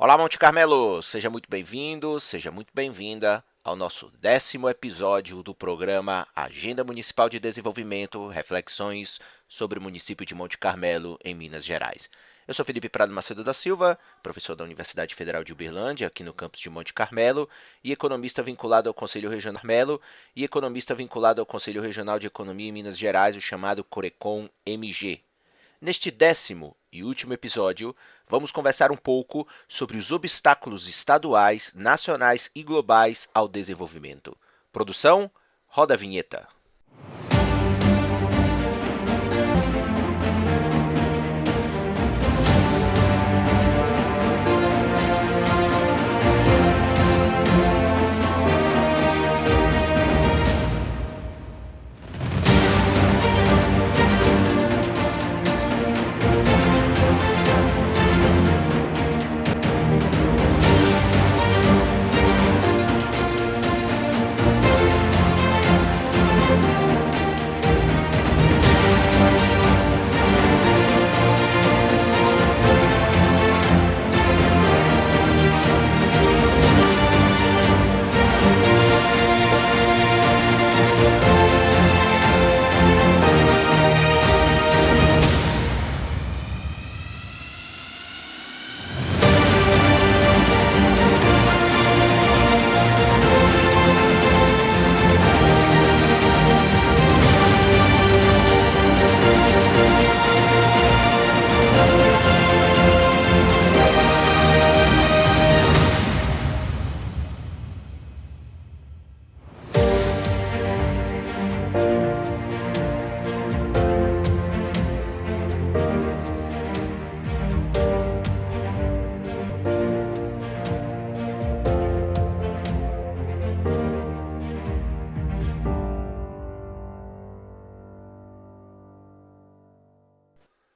Olá, Monte Carmelo! Seja muito bem-vindo, seja muito bem-vinda ao nosso 10º episódio do programa Agenda Municipal de Desenvolvimento, reflexões sobre o município de Monte Carmelo, em Minas Gerais. Eu sou Felipe Prado Macedo da Silva, professor da Universidade Federal de Uberlândia, aqui no campus de Monte Carmelo, e economista vinculado ao Conselho Regional Carmelo e economista vinculado ao Conselho Regional de Economia em Minas Gerais, o chamado Corecon-MG. Neste 10º e último episódio, vamos conversar um pouco sobre os obstáculos estaduais, nacionais e globais ao desenvolvimento. Produção, roda a vinheta.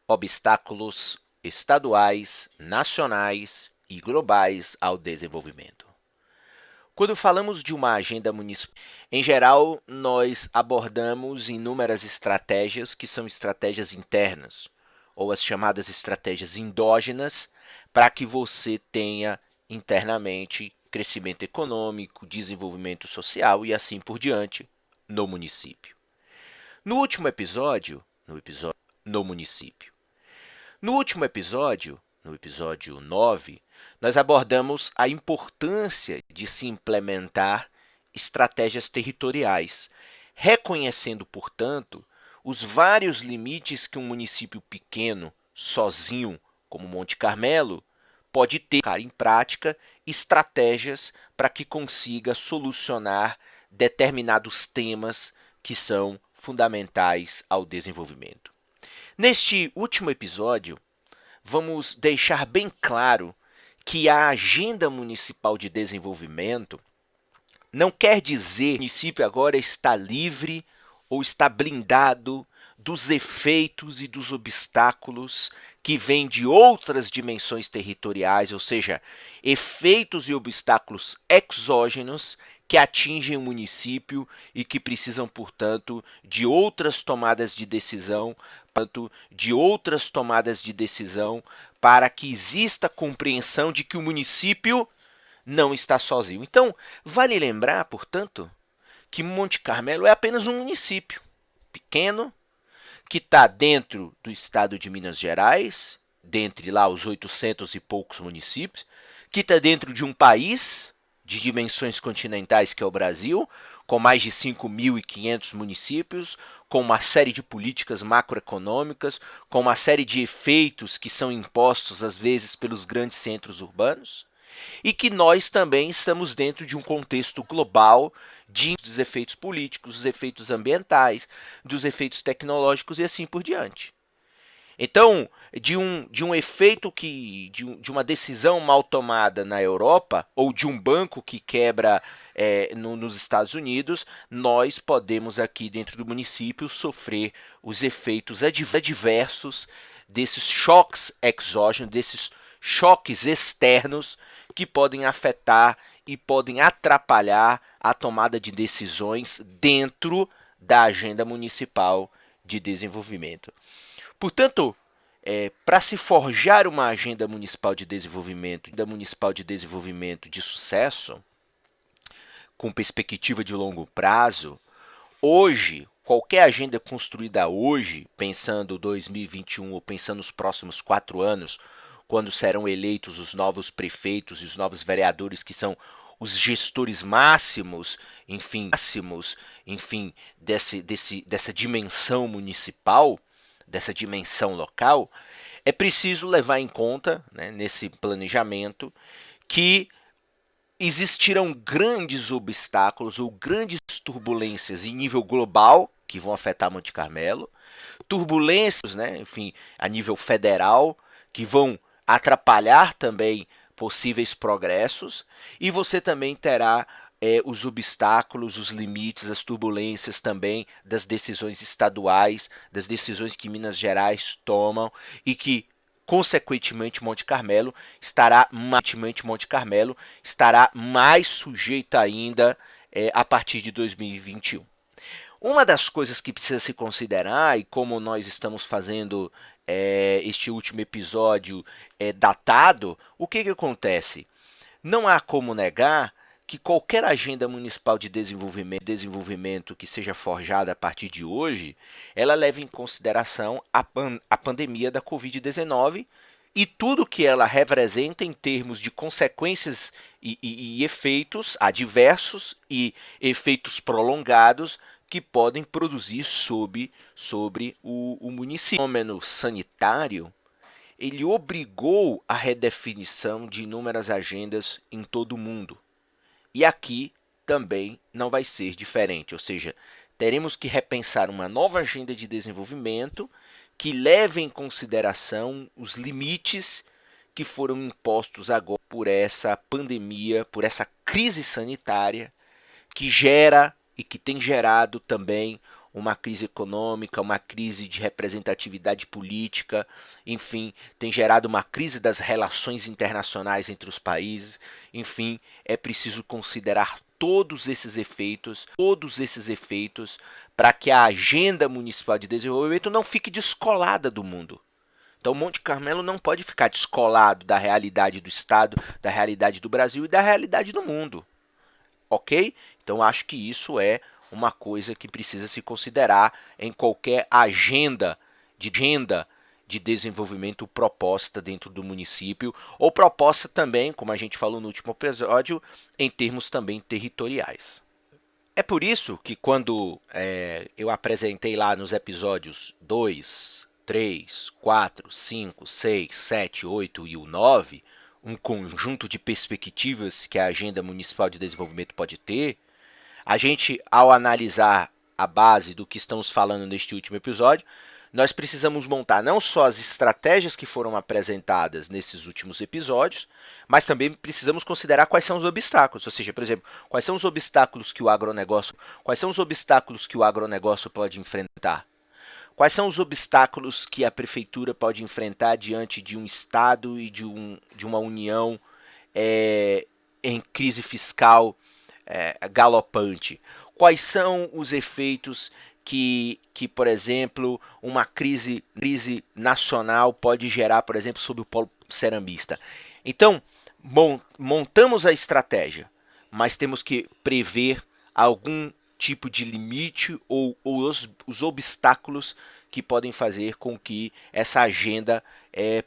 Obstáculos estaduais, nacionais e globais ao desenvolvimento. Quando falamos de uma agenda municipal, em geral, nós abordamos inúmeras estratégias que são estratégias internas, ou as chamadas estratégias endógenas, para que você tenha internamente crescimento econômico, desenvolvimento social e assim por diante no município. No último episódio, no município. No último episódio, no episódio 9, nós abordamos a importância de se implementar estratégias territoriais, reconhecendo, portanto, os vários limites que um município pequeno, sozinho, como Monte Carmelo, pode ter, colocar em prática estratégias para que consiga solucionar determinados temas que são fundamentais ao desenvolvimento. Neste último episódio, vamos deixar bem claro que a Agenda Municipal de Desenvolvimento não quer dizer que o município agora está livre ou está blindado dos efeitos e dos obstáculos que vêm de outras dimensões territoriais, ou seja, efeitos e obstáculos exógenos que atingem o município e que precisam, portanto, de outras tomadas de decisão, para que exista compreensão de que o município não está sozinho. Então, vale lembrar, portanto, que Monte Carmelo é apenas um município pequeno que está dentro do estado de Minas Gerais, dentre lá os 800 e poucos municípios, que está dentro de um país de dimensões continentais que é o Brasil, com mais de 5.500 municípios, com uma série de políticas macroeconômicas, com uma série de efeitos que são impostos, às vezes, pelos grandes centros urbanos, e que nós também estamos dentro de um contexto global dos efeitos políticos, dos efeitos ambientais, dos efeitos tecnológicos e assim por diante. Então, de um efeito de uma decisão mal tomada na Europa, ou de um banco que quebra nos Estados Unidos, nós podemos aqui dentro do município sofrer os efeitos adversos desses choques exógenos, desses choques externos que podem afetar e podem atrapalhar a tomada de decisões dentro da agenda municipal de desenvolvimento. Portanto, para se forjar uma agenda municipal de desenvolvimento de sucesso, com perspectiva de longo prazo, hoje, qualquer agenda construída hoje, pensando 2021 ou pensando nos próximos 4 anos, quando serão eleitos os novos prefeitos e os novos vereadores, que são os gestores máximos, enfim, dessa dimensão municipal, dessa dimensão local, é preciso levar em conta, né, nesse planejamento, que existirão grandes obstáculos ou grandes turbulências em nível global que vão afetar Monte Carmelo, turbulências, né, enfim, a nível federal, que vão atrapalhar também possíveis progressos, e você também terá os obstáculos, os limites, as turbulências também das decisões estaduais, das decisões que Minas Gerais tomam e que, consequentemente, Monte Carmelo estará mais sujeita ainda a partir de 2021. Uma das coisas que precisa se considerar, e como nós estamos fazendo este último episódio datado, o que acontece? Não há como negar que qualquer agenda municipal de desenvolvimento que seja forjada a partir de hoje, ela leva em consideração a pandemia da Covid-19 e tudo que ela representa em termos de consequências e efeitos adversos e efeitos prolongados que podem produzir sobre o município. O fenômeno sanitário, ele obrigou a redefinição de inúmeras agendas em todo o mundo. E aqui também não vai ser diferente, ou seja, teremos que repensar uma nova agenda de desenvolvimento que leve em consideração os limites que foram impostos agora por essa pandemia, por essa crise sanitária, que gera e que tem gerado também uma crise econômica, uma crise de representatividade política, enfim, tem gerado uma crise das relações internacionais entre os países. Enfim, é preciso considerar todos esses efeitos para que a agenda municipal de desenvolvimento não fique descolada do mundo. Então, Monte Carmelo não pode ficar descolado da realidade do Estado, da realidade do Brasil e da realidade do mundo. Ok? Então, acho que isso é uma coisa que precisa se considerar em qualquer agenda de desenvolvimento proposta dentro do município, ou proposta também, como a gente falou no último episódio, em termos também territoriais. É por isso que quando eu apresentei lá nos episódios 2, 3, 4, 5, 6, 7, 8 e o 9, um conjunto de perspectivas que a Agenda Municipal de Desenvolvimento pode ter, a gente, ao analisar a base do que estamos falando neste último episódio, nós precisamos montar não só as estratégias que foram apresentadas nesses últimos episódios, mas também precisamos considerar quais são os obstáculos. Ou seja, por exemplo, quais são os obstáculos que o agronegócio pode enfrentar? Quais são os obstáculos que a prefeitura pode enfrentar diante de um Estado e de uma União em crise fiscal galopante? Quais são os efeitos que, por exemplo, uma crise nacional pode gerar, por exemplo, sobre o polo cerambista? Então, montamos a estratégia, mas temos que prever algum tipo de limite ou os obstáculos que podem fazer com que essa agenda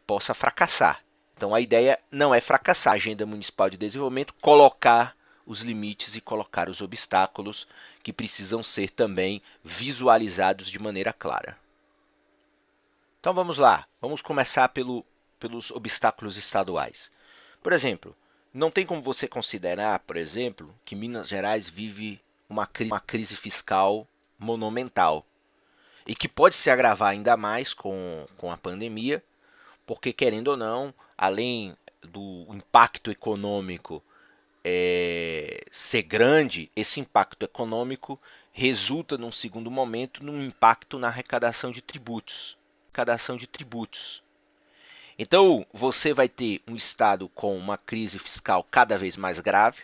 possa fracassar. Então, a ideia não é fracassar a agenda municipal de desenvolvimento, colocar os limites e colocar os obstáculos que precisam ser também visualizados de maneira clara. Então vamos lá, vamos começar pelos obstáculos estaduais. Por exemplo, não tem como você considerar, por exemplo, que Minas Gerais vive uma crise fiscal monumental e que pode se agravar ainda mais com a pandemia, porque, querendo ou não, além do impacto econômico ser grande, esse impacto econômico resulta, num segundo momento, num impacto na arrecadação de tributos. Então, você vai ter um Estado com uma crise fiscal cada vez mais grave.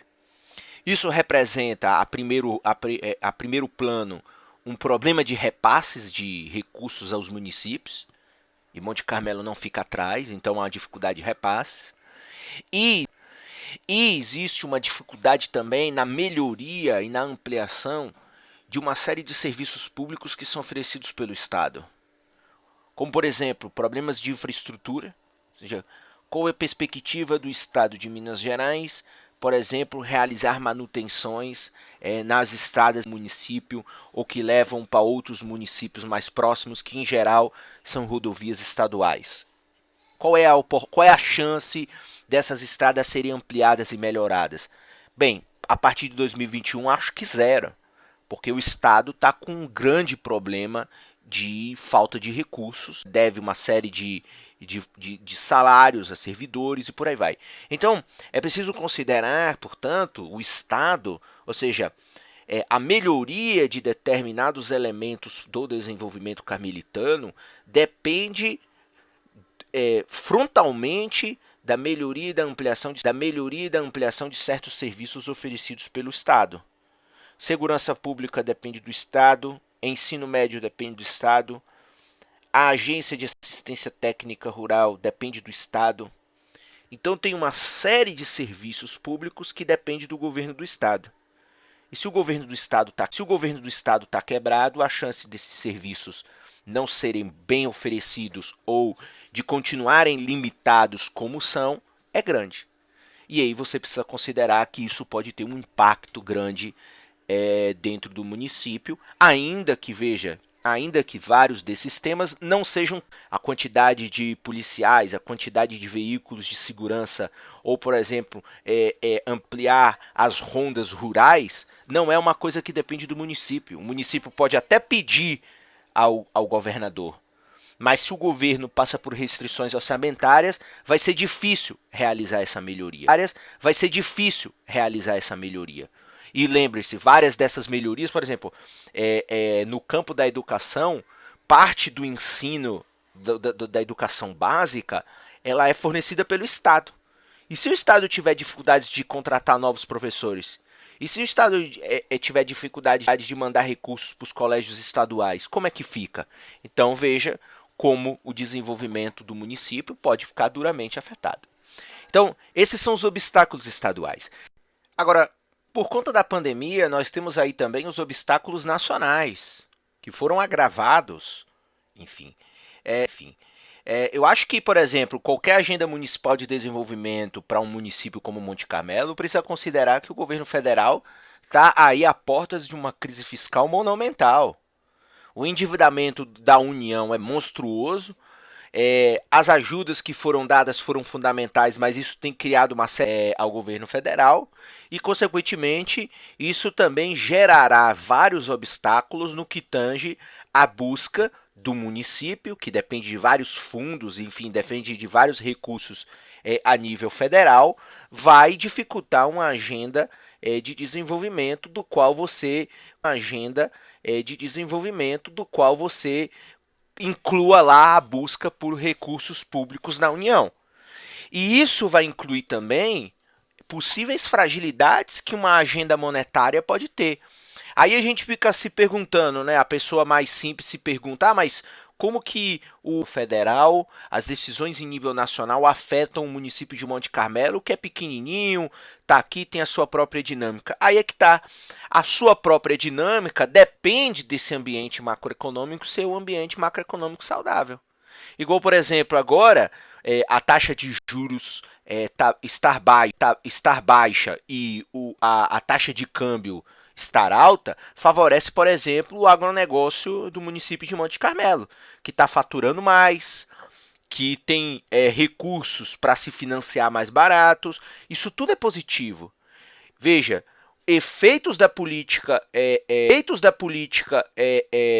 Isso representa, a primeiro plano, um problema de repasses de recursos aos municípios. e Monte Carmelo não fica atrás, então há uma dificuldade de repasses. E, e existe uma dificuldade também na melhoria e na ampliação de uma série de serviços públicos que são oferecidos pelo Estado. Como, por exemplo, problemas de infraestrutura, ou seja, qual é a perspectiva do Estado de Minas Gerais, por exemplo, realizar manutenções nas estradas do município ou que levam para outros municípios mais próximos, que em geral são rodovias estaduais. Qual é a chance dessas estradas serem ampliadas e melhoradas? Bem, a partir de 2021 acho que zero, porque o Estado está com um grande problema de falta de recursos, deve uma série de salários a servidores e por aí vai. Então, é preciso considerar, portanto, o Estado, ou seja, a melhoria de determinados elementos do desenvolvimento carmelitano depende frontalmente da melhoria e da ampliação de certos serviços oferecidos pelo Estado. Segurança pública depende do Estado, ensino médio depende do Estado, a agência de assistência técnica rural depende do Estado. Então tem uma série de serviços públicos que depende do governo do Estado. E se o governo do Estado está quebrado, a chance desses serviços não serem bem oferecidos ou de continuarem limitados como são é grande. E aí você precisa considerar que isso pode ter um impacto grande dentro do município, ainda que vários desses temas não sejam a quantidade de policiais, a quantidade de veículos de segurança, ou, por exemplo, ampliar as rondas rurais, não é uma coisa que depende do município. O município pode até pedir ao governador, mas se o governo passa por restrições orçamentárias, vai ser difícil realizar essa melhoria. E lembre-se, várias dessas melhorias, por exemplo, no campo da educação, parte do ensino da educação básica, ela é fornecida pelo Estado. E se o Estado tiver dificuldades de contratar novos professores? E se o Estado tiver dificuldade de mandar recursos para os colégios estaduais, como é que fica? Então veja como o desenvolvimento do município pode ficar duramente afetado. Então, esses são os obstáculos estaduais. Agora, por conta da pandemia, nós temos aí também os obstáculos nacionais, que foram agravados. Enfim, eu acho que, por exemplo, qualquer agenda municipal de desenvolvimento para um município como Monte Carmelo precisa considerar que o governo federal está aí a portas de uma crise fiscal monumental. O endividamento da União é monstruoso. As ajudas que foram dadas foram fundamentais, mas isso tem criado uma série ao governo federal e, consequentemente, isso também gerará vários obstáculos no que tange à busca do município, que depende de vários fundos, enfim, depende de vários recursos a nível federal, vai dificultar uma agenda de desenvolvimento do qual você inclua lá a busca por recursos públicos na União. E isso vai incluir também possíveis fragilidades que uma agenda monetária pode ter. Aí a gente fica se perguntando, né? A pessoa mais simples se pergunta, mas como que o federal, as decisões em nível nacional afetam o município de Monte Carmelo, que é pequenininho, tá aqui, tem a sua própria dinâmica. Aí é que tá. A sua própria dinâmica depende desse ambiente macroeconômico ser um ambiente macroeconômico saudável. Igual, por exemplo, agora, a taxa de juros estar baixa e a taxa de câmbio estar alta, favorece, por exemplo, o agronegócio do município de Monte Carmelo, que está faturando mais, que tem recursos para se financiar mais baratos. Isso tudo é positivo. Veja, efeitos da política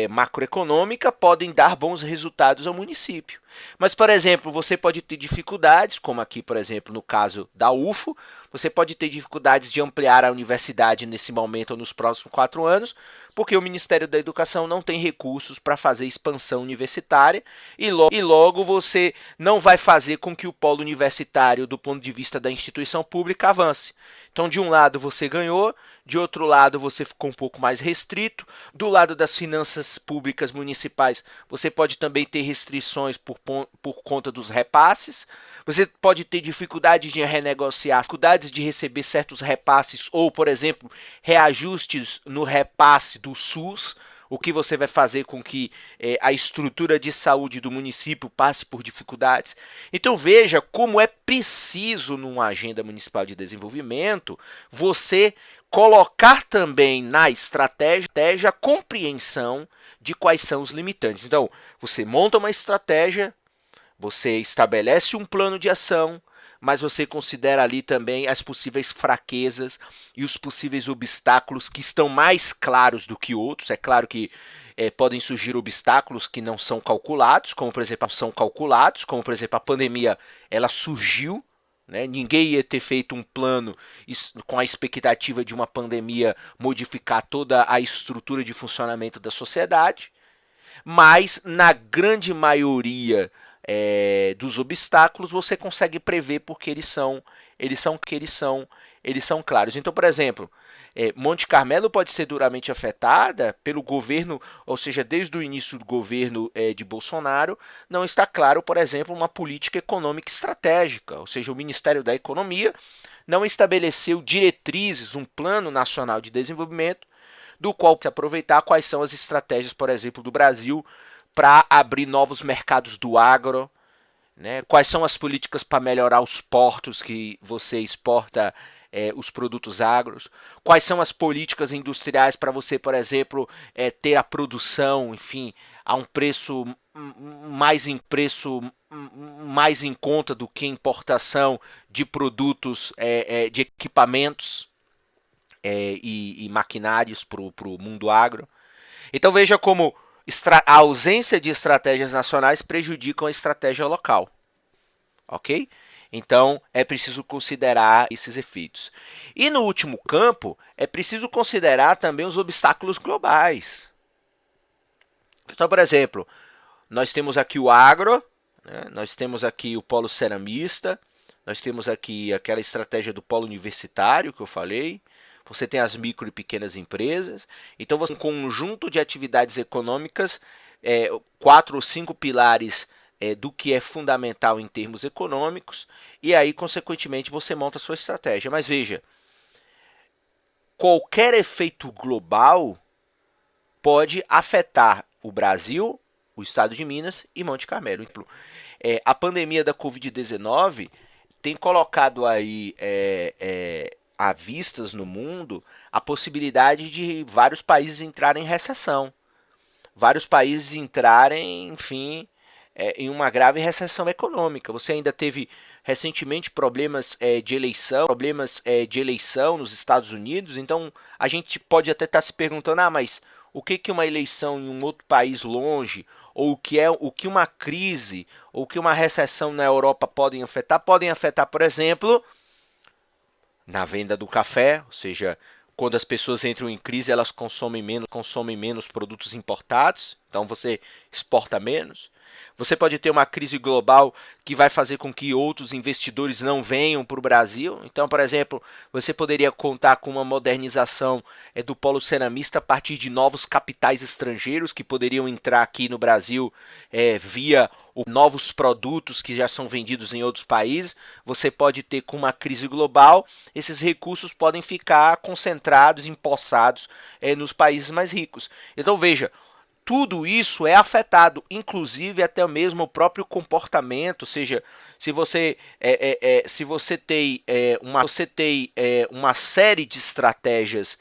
macroeconômica podem dar bons resultados ao município. Mas, por exemplo, você pode ter dificuldades, como aqui, por exemplo, no caso da UFO, você pode ter dificuldades de ampliar a universidade nesse momento ou nos próximos 4 anos, porque o Ministério da Educação não tem recursos para fazer expansão universitária e logo você não vai fazer com que o polo universitário, do ponto de vista da instituição pública, avance. Então, de um lado você ganhou, de outro lado você ficou um pouco mais restrito, do lado das finanças públicas municipais você pode também ter restrições por conta dos repasses, você pode ter dificuldades de renegociar, dificuldades de receber certos repasses ou, por exemplo, reajustes no repasse do SUS, o que você vai fazer com que a estrutura de saúde do município passe por dificuldades. Então veja como é preciso, numa agenda municipal de desenvolvimento, você colocar também na estratégia a compreensão de quais são os limitantes. Então, você monta uma estratégia, você estabelece um plano de ação, mas você considera ali também as possíveis fraquezas e os possíveis obstáculos que estão mais claros do que outros. É claro que podem surgir obstáculos que não são calculados, como por exemplo a pandemia, ela surgiu, né? Ninguém ia ter feito um plano com a expectativa de uma pandemia modificar toda a estrutura de funcionamento da sociedade, mas na grande maioria dos obstáculos você consegue prever porque eles são claros. Então, por exemplo, Monte Carmelo pode ser duramente afetada pelo governo, ou seja, desde o início do governo de Bolsonaro, não está claro, por exemplo, uma política econômica estratégica, ou seja, o Ministério da Economia não estabeleceu diretrizes, um plano nacional de desenvolvimento, do qual se aproveitar quais são as estratégias, por exemplo, do Brasil para abrir novos mercados do agro, né? Quais são as políticas para melhorar os portos que você exporta os produtos agros, quais são as políticas industriais para você, por exemplo, ter a produção, enfim, a um mais em conta do que importação de produtos, de equipamentos e maquinários para o mundo agro. Então veja como a ausência de estratégias nacionais prejudicam a estratégia local, ok? Então é preciso considerar esses efeitos. E no último campo, é preciso considerar também os obstáculos globais. Então, por exemplo, nós temos aqui o agro, né? Nós temos aqui o polo ceramista, nós temos aqui aquela estratégia do polo universitário que eu falei, você tem as micro e pequenas empresas, então você tem um conjunto de atividades econômicas, 4 ou 5 pilares do que é fundamental em termos econômicos, e aí, consequentemente, você monta a sua estratégia. Mas veja, qualquer efeito global pode afetar o Brasil, o estado de Minas e Monte Carmelo. A pandemia da Covid-19 tem colocado aí à vistas no mundo a possibilidade de vários países entrarem em recessão, vários países entrarem, enfim, em uma grave recessão econômica. Você ainda teve recentemente problemas de eleição nos Estados Unidos, então a gente pode até estar se perguntando, mas o que uma eleição em um outro país longe, ou o que uma crise, ou o que uma recessão na Europa podem afetar? Podem afetar, por exemplo, na venda do café, ou seja, quando as pessoas entram em crise, elas consomem menos produtos importados, então você exporta menos. Você pode ter uma crise global que vai fazer com que outros investidores não venham para o Brasil. Então, por exemplo, você poderia contar com uma modernização do polo ceramista a partir de novos capitais estrangeiros que poderiam entrar aqui no Brasil via novos produtos que já são vendidos em outros países. Você pode ter, com uma crise global, esses recursos podem ficar concentrados, empossados nos países mais ricos. Então, veja, tudo isso é afetado, inclusive até mesmo o próprio comportamento, ou seja, se você tem uma série de estratégias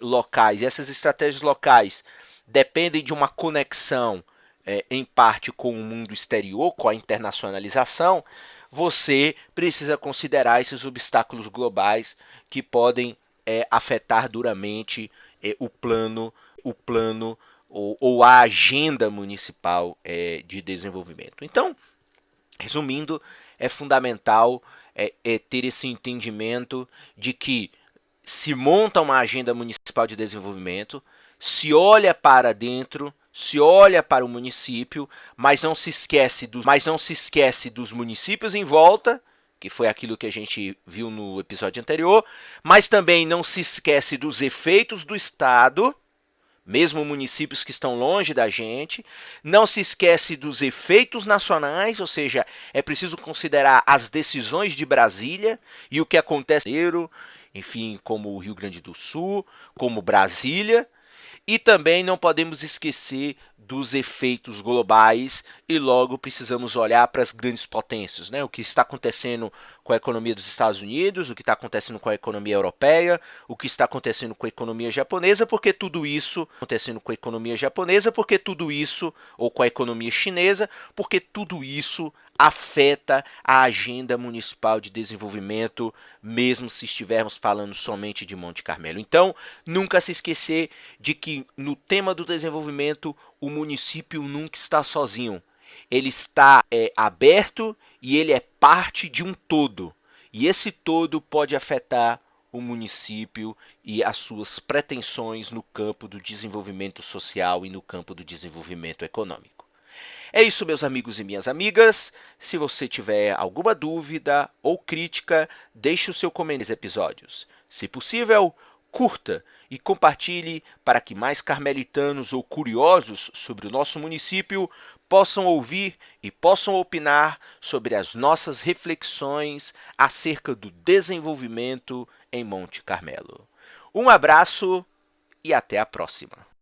locais, e essas estratégias locais dependem de uma conexão em parte com o mundo exterior, com a internacionalização, você precisa considerar esses obstáculos globais que podem afetar duramente o plano ou a agenda municipal de desenvolvimento. Então, resumindo, é fundamental ter esse entendimento de que se monta uma agenda municipal de desenvolvimento, se olha para dentro, se olha para o município, mas não se esquece dos municípios em volta, que foi aquilo que a gente viu no episódio anterior, mas também não se esquece dos efeitos do Estado, mesmo municípios que estão longe da gente, não se esquece dos efeitos nacionais, ou seja, é preciso considerar as decisões de Brasília e o que acontece, enfim, como o Rio Grande do Sul, como Brasília, e também não podemos esquecer dos efeitos globais e logo precisamos olhar para as grandes potências, né? O que está acontecendo com a economia dos Estados Unidos, o que está acontecendo com a economia europeia, o que está acontecendo com a economia japonesa, porque tudo isso ou com a economia chinesa, porque tudo isso afeta a agenda municipal de desenvolvimento, mesmo se estivermos falando somente de Monte Carmelo. Então, nunca se esquecer de que no tema do desenvolvimento, o município nunca está sozinho. Ele está aberto e ele é parte de um todo. E esse todo pode afetar o município e as suas pretensões no campo do desenvolvimento social e no campo do desenvolvimento econômico. É isso, meus amigos e minhas amigas. Se você tiver alguma dúvida ou crítica, deixe o seu comentário nos episódios. Se possível, curta e compartilhe para que mais carmelitanos ou curiosos sobre o nosso município possam ouvir e possam opinar sobre as nossas reflexões acerca do desenvolvimento em Monte Carmelo. Um abraço e até a próxima!